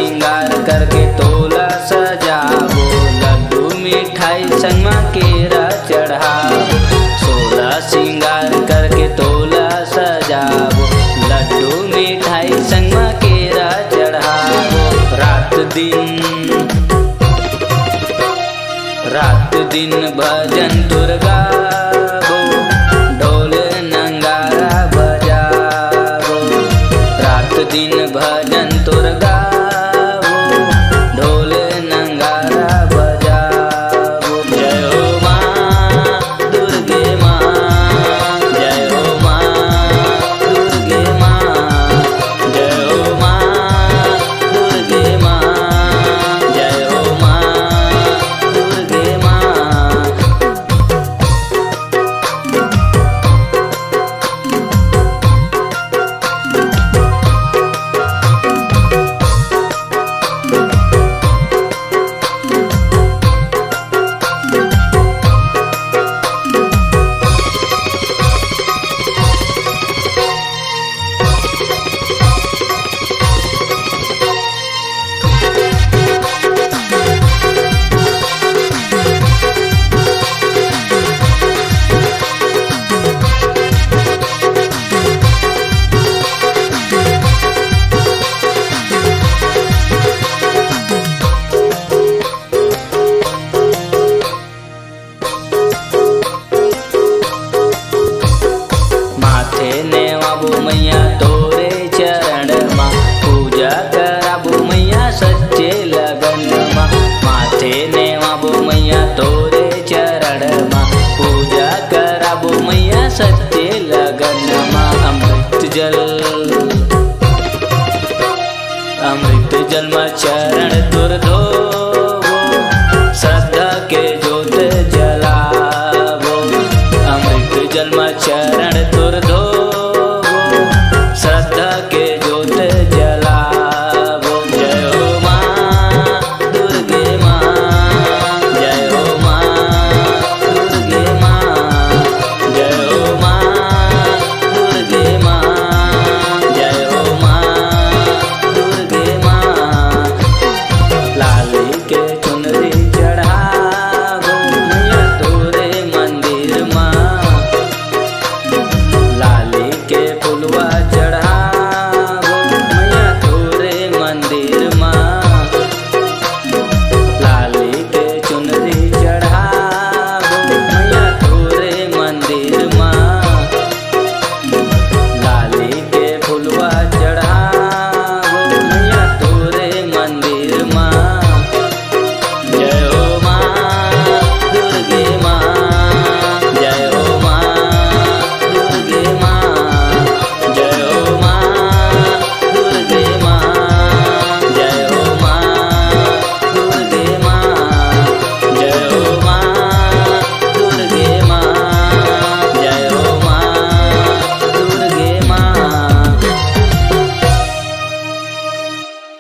सिंगार करके तोला सजाबो, लड्डू मिठाई संगमा केरा चढ़ाबो। 16 सिंगार करके तोला सजाबो, लड्डू मिठाई संगमा केरा चढ़ाबो। रात दिन भजन तुर गाबो, ढोल नंगारा बजाबो। रात दिन भजन तुर गाबो, ढोल नंगारा बजाबो। जय हो माँ दुर्गे माँ, जय हो माँ दुर्गे माँ, जय हो माँ दुर्गे माँ, जय हो माँ दुर्गे माँ। नेवाबो मैया तोरे चरण माँ, पूजा कराबो मैया सच्चे लगन माँ। माथे नेवाबो मैया तोरे चरण माँ, पूजा कराबो मैया सच्चे लगन माँ। अमृत जल में चरण तुर धो